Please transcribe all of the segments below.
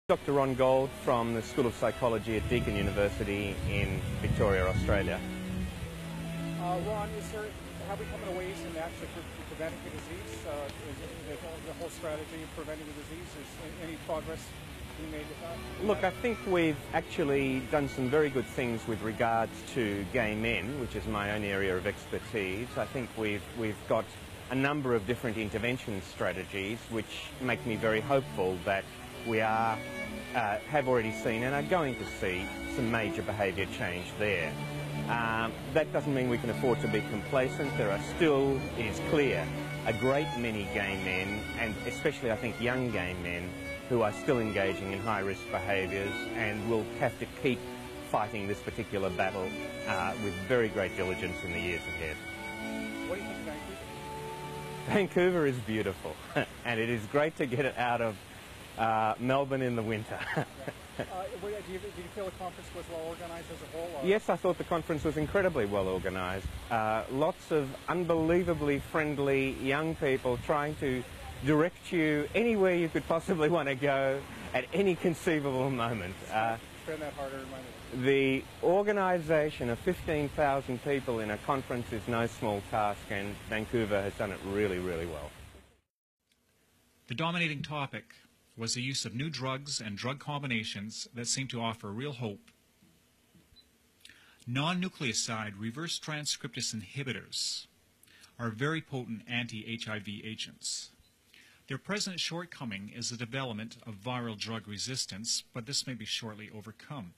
Dr. Ron Gold from the School of Psychology at Deakin University in Victoria, Australia. Ron, have we come in a ways in that to preventing the disease? The whole strategy of preventing the disease, is any progress being made with that? Look, I think we've actually done some very good things with regards to gay men, which is my own area of expertise. I think we've got a number of different intervention strategies which make me very hopeful that we have already seen and are going to see some major behaviour change there. That doesn't mean we can afford to be complacent. There are still, it is clear, a great many gay men, and especially I think young gay men, who are still engaging in high-risk behaviours, and will have to keep fighting this particular battle with very great diligence in the years ahead. What do you think of Vancouver? Vancouver is beautiful, and it is great to get it out of Melbourne in the winter. Do you feel the conference was well organised as a whole? Or? Yes, I thought the conference was incredibly well organised. Lots of unbelievably friendly young people trying to direct you anywhere you could possibly want to go at any conceivable moment. Spend that harder money. The organisation of 15,000 people in a conference is no small task, and Vancouver has done it really, really well. The dominating topic was the use of new drugs and drug combinations that seem to offer real hope. Non-nucleoside reverse transcriptase inhibitors are very potent anti-HIV agents. Their present shortcoming is the development of viral drug resistance, but this may be shortly overcome.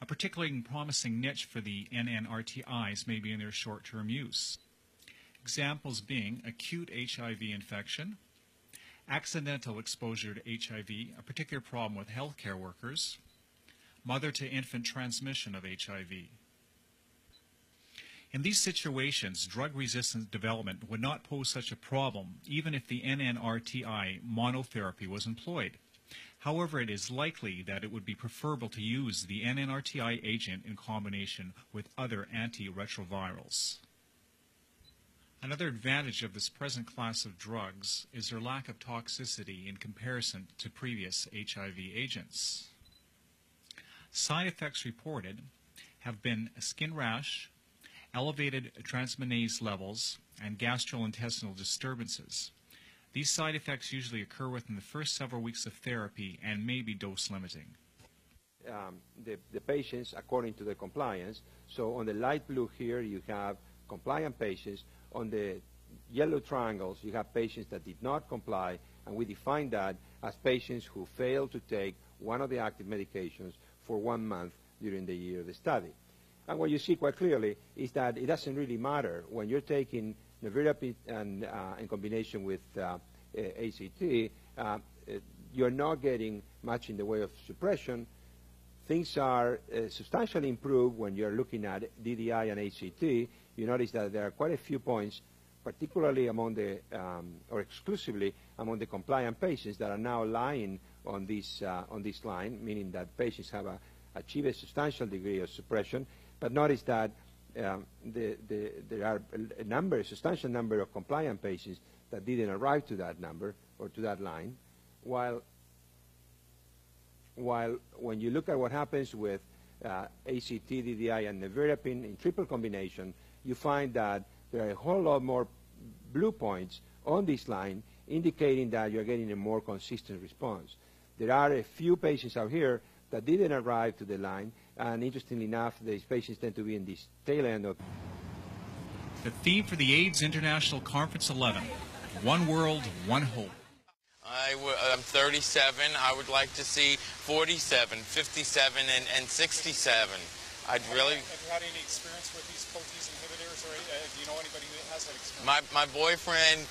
A particularly promising niche for the NNRTIs may be in their short-term use. Examples being acute HIV infection, accidental exposure to HIV, a particular problem with healthcare workers, mother-to-infant transmission of HIV. In these situations, drug-resistant development would not pose such a problem even if the NNRTI monotherapy was employed. However, it is likely that it would be preferable to use the NNRTI agent in combination with other antiretrovirals. Another advantage of this present class of drugs is their lack of toxicity in comparison to previous HIV agents. Side effects reported have been a skin rash, elevated transaminase levels, and gastrointestinal disturbances. These side effects usually occur within the first several weeks of therapy and may be dose-limiting. The patients, according to the compliance, so on the light blue here you have compliant patients. On the yellow triangles, you have patients that did not comply, and we define that as patients who failed to take one of the active medications for 1 month during the year of the study. And what you see quite clearly is that it doesn't really matter when you're taking nevirapine and in combination with ACT, you're not getting much in the way of suppression. Things are substantially improved when you're looking at DDI and ACT. You notice that there are quite a few points, particularly among the, or exclusively among the compliant patients that are now lying on this line, meaning that patients have achieved a substantial degree of suppression. But notice that there are a substantial number of compliant patients that didn't arrive to that number or to that line, while when you look at what happens with ACT, DDI, and nevirapine in triple combination, you find that there are a whole lot more blue points on this line, indicating that you're getting a more consistent response. There are a few patients out here that didn't arrive to the line, and interestingly enough, these patients tend to be in this tail end of. The theme for the AIDS International Conference 11, One World, One Hope. I'm 37. I would like to see 47, 57, and 67. I'd really. Have you had any experience with these protease inhibitors, or do you know anybody who has that experience? My boyfriend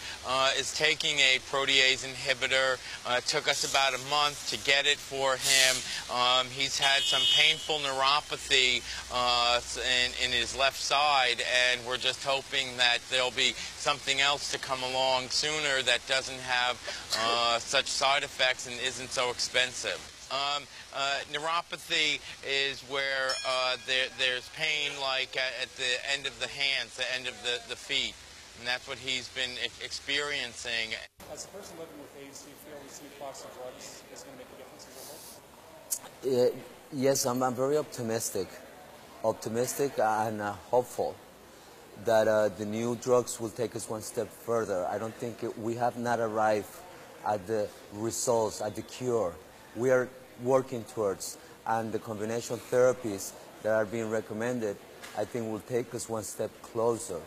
is taking a protease inhibitor. It took us about a month to get it for him. He's had some painful neuropathy in his left side, and we're just hoping that there'll be something else to come along sooner that doesn't have such side effects and isn't so expensive. Neuropathy is where there's pain like at the end of the hands, the end of the feet, and that's what he's been experiencing. As a person living with AIDS, do you feel this new class of drugs is going to make a difference as a whole? Yes, I'm very optimistic and hopeful that the new drugs will take us one step further. I don't think we have not arrived at the results, at the cure. We are working towards, and the combination therapies that are being recommended, I think will take us one step closer.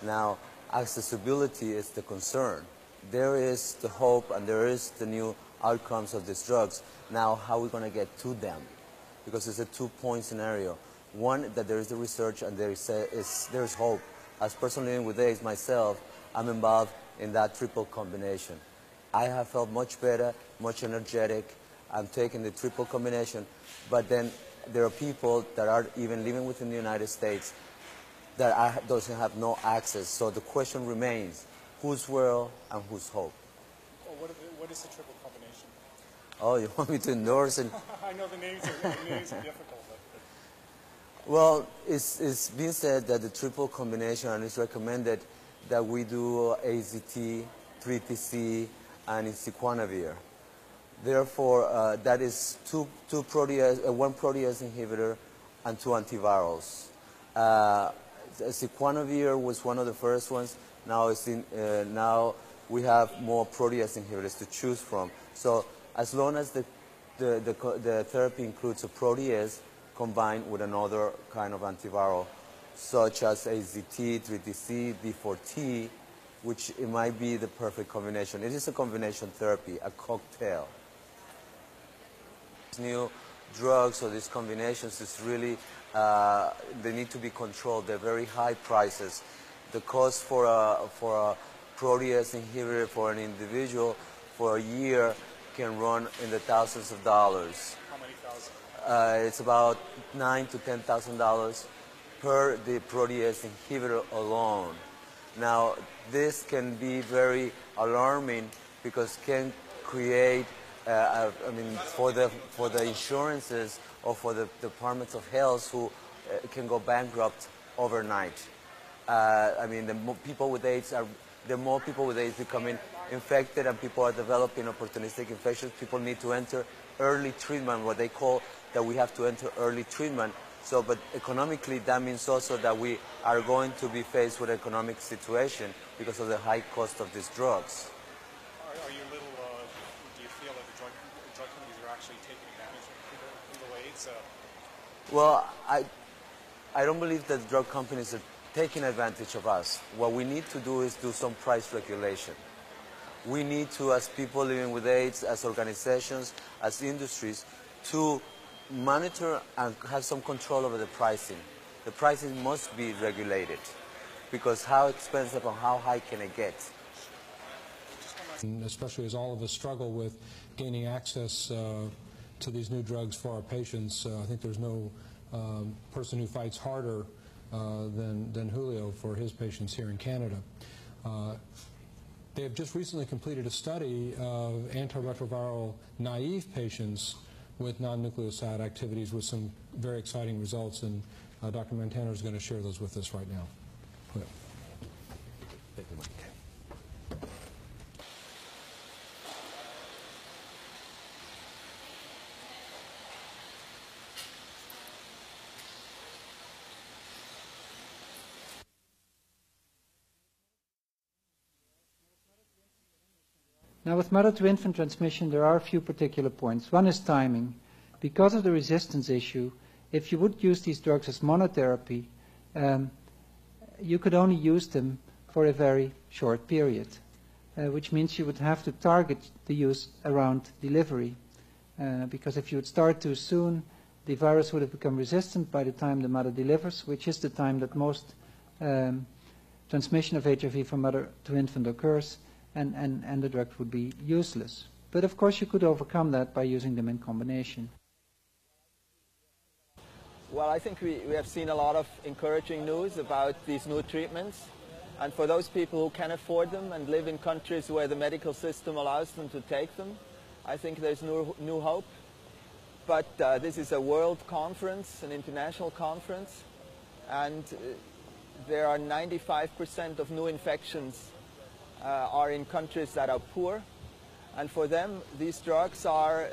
Now, accessibility is the concern. There is the hope and there is the new outcomes of these drugs. Now, how are we going to get to them? Because it's a two-point scenario. One, that there is the research and there is hope. As a person living with AIDS myself, I'm involved in that triple combination. I have felt much better, much energetic. I'm taking the triple combination. But then there are people that are even living within the United States that doesn't have no access. So the question remains, whose world and whose hope? Well, what is the triple combination? Oh, you want me to endorse it? I know the names are difficult. Well, it's been said that the triple combination, and it's recommended that we do AZT, 3TC, and isiquanavir. Therefore, that is one protease inhibitor and two antivirals. Isiquanavir was one of the first ones. Now, now we have more protease inhibitors to choose from. So as long as the therapy includes a protease combined with another kind of antiviral, such as AZT, 3TC, D4T, which it might be the perfect combination. It is a combination therapy, a cocktail. These new drugs or these combinations is really, they need to be controlled. They're very high prices. The cost for a protease inhibitor for an individual for a year can run in the thousands of dollars. How many thousand? It's about $9,000 to $10,000 per the protease inhibitor alone. Now, this can be very alarming because can create, for the insurances or for the departments of health who can go bankrupt overnight. The more people with AIDS becoming infected and people are developing opportunistic infections. People need to enter early treatment, what they call that we have to enter early treatment. So, but economically, that means also that we are going to be faced with an economic situation because of the high cost of these drugs. Are you a little, do you feel that the drug companies are actually taking advantage of people with AIDS? Well, I don't believe that drug companies are taking advantage of us. What we need to do is do some price regulation. We need to, as people living with AIDS, as organizations, as industries, to monitor and have some control over the pricing. The pricing must be regulated because how expensive and how high can it get? And especially as all of us struggle with gaining access to these new drugs for our patients, I think there's no person who fights harder than Julio for his patients here in Canada. They have just recently completed a study of antiretroviral naive patients with non-nucleoside activities with some very exciting results, and Dr. Montano is going to share those with us right now. Yeah. Now, with mother-to-infant transmission, there are a few particular points. One is timing. Because of the resistance issue, if you would use these drugs as monotherapy, you could only use them for a very short period, which means you would have to target the use around delivery. Because if you would start too soon, the virus would have become resistant by the time the mother delivers, which is the time that most transmission of HIV from mother to infant occurs. And the drug would be useless. But of course you could overcome that by using them in combination. Well, I think we have seen a lot of encouraging news about these new treatments. And for those people who can afford them and live in countries where the medical system allows them to take them, I think there's new hope. But this is a world conference, an international conference, and there are 95% of new infections are in countries that are poor, and for them these drugs are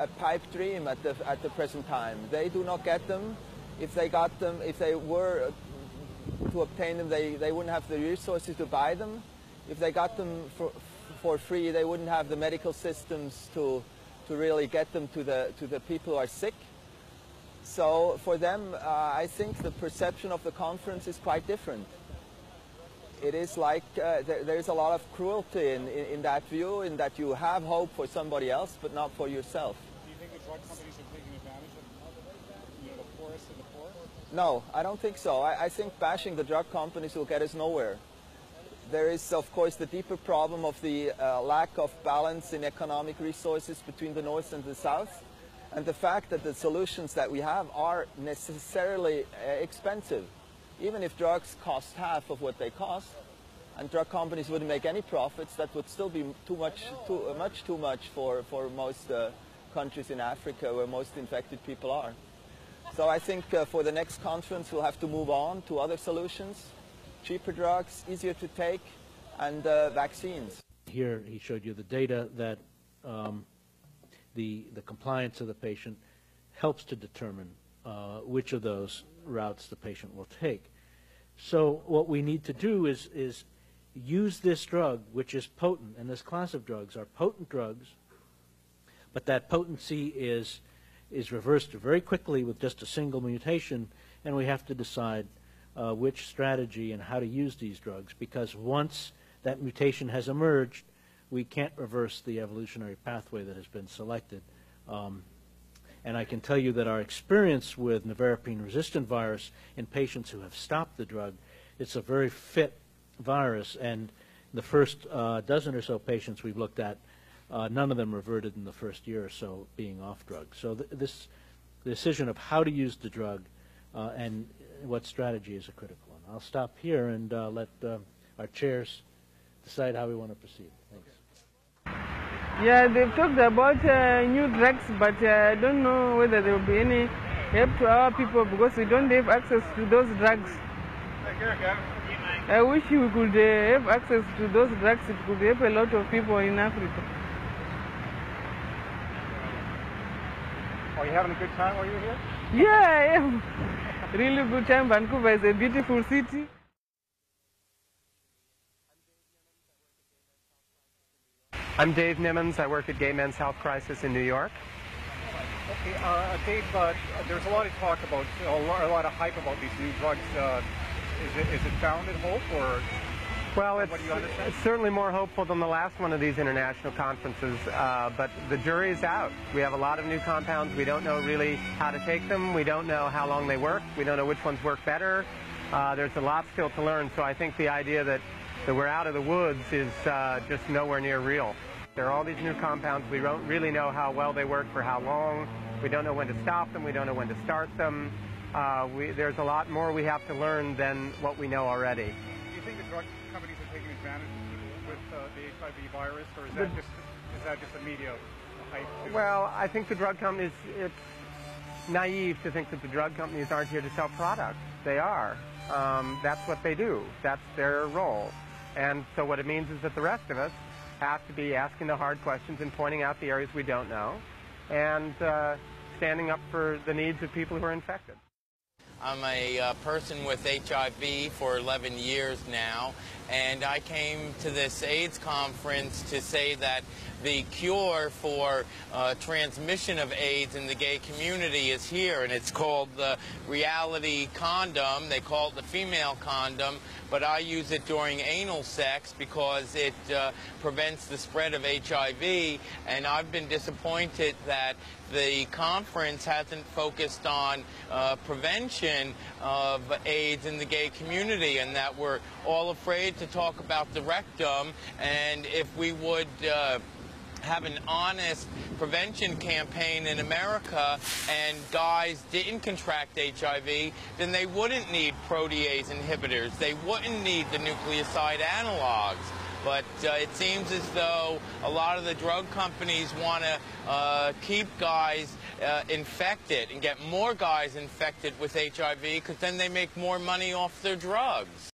a pipe dream at the present time. They do not get them. If they got them, if they were to obtain them, they wouldn't have the resources to buy them. If they got them for free, they wouldn't have the medical systems to really get them to the people who are sick. So for them, I think the perception of the conference is quite different. It is like there's a lot of cruelty in that view, in that you have hope for somebody else, but not for yourself. Do you think the drug companies are taking advantage of the poorest and the poor? No, I don't think so. I think bashing the drug companies will get us nowhere. There is, of course, the deeper problem of the lack of balance in economic resources between the North and the South, and the fact that the solutions that we have are necessarily expensive. Even if drugs cost half of what they cost, and drug companies wouldn't make any profits, that would still be much too much for most countries in Africa where most infected people are. So I think for the next conference we'll have to move on to other solutions, cheaper drugs, easier to take, and vaccines. Here he showed you the data that the compliance of the patient helps to determine which of those routes the patient will take. So what we need to do is use this drug, which is potent, and this class of drugs are potent drugs, but that potency is reversed very quickly with just a single mutation, and we have to decide which strategy and how to use these drugs, because once that mutation has emerged, we can't reverse the evolutionary pathway that has been selected. And I can tell you that our experience with nevirapine-resistant virus in patients who have stopped the drug, it's a very fit virus, and the first dozen or so patients we've looked at, none of them reverted in the first year or so being off drug. So this decision of how to use the drug and what strategy is a critical one. I'll stop here and let our chairs decide how we want to proceed. Thanks. Yeah, they've talked about new drugs, but I don't know whether there will be any help to our people because we don't have access to those drugs. I wish we could have access to those drugs. It could help a lot of people in Africa. Are you having a good time while you're here? Yeah, I am. Really good time. Vancouver is a beautiful city. I'm Dave Nimmons. I work at Gay Men's Health Crisis in New York. Okay, Dave, there's a lot of talk about, a lot of hype about these new drugs. Is it founded hope, or well, what do you understand? It's certainly more hopeful than the last one of these international conferences, but the jury is out. We have a lot of new compounds. We don't know really how to take them. We don't know how long they work. We don't know which ones work better. There's a lot still to learn, so I think the idea that we're out of the woods is just nowhere near real. There are all these new compounds. We don't really know how well they work for how long. We don't know when to stop them. We don't know when to start them. There's a lot more we have to learn than what we know already. Do you think the drug companies are taking advantage with the HIV virus, or is that just a media hype? Well, I think the drug companies, it's naive to think that the drug companies aren't here to sell products. They are. That's what they do. That's their role. And so what it means is that the rest of us have to be asking the hard questions and pointing out the areas we don't know and standing up for the needs of people who are infected. I'm a person with HIV for 11 years now, and I came to this AIDS conference to say that the cure for transmission of AIDS in the gay community is here, and it's called the reality condom. They call it the female condom, but I use it during anal sex because it prevents the spread of HIV, and I've been disappointed that the conference hasn't focused on prevention of AIDS in the gay community, and that we're all afraid to talk about the rectum. And if we would have an honest prevention campaign in America and guys didn't contract HIV, then they wouldn't need protease inhibitors. They wouldn't need the nucleoside analogs. But it seems as though a lot of the drug companies want to keep guys infected and get more guys infected with HIV because then they make more money off their drugs.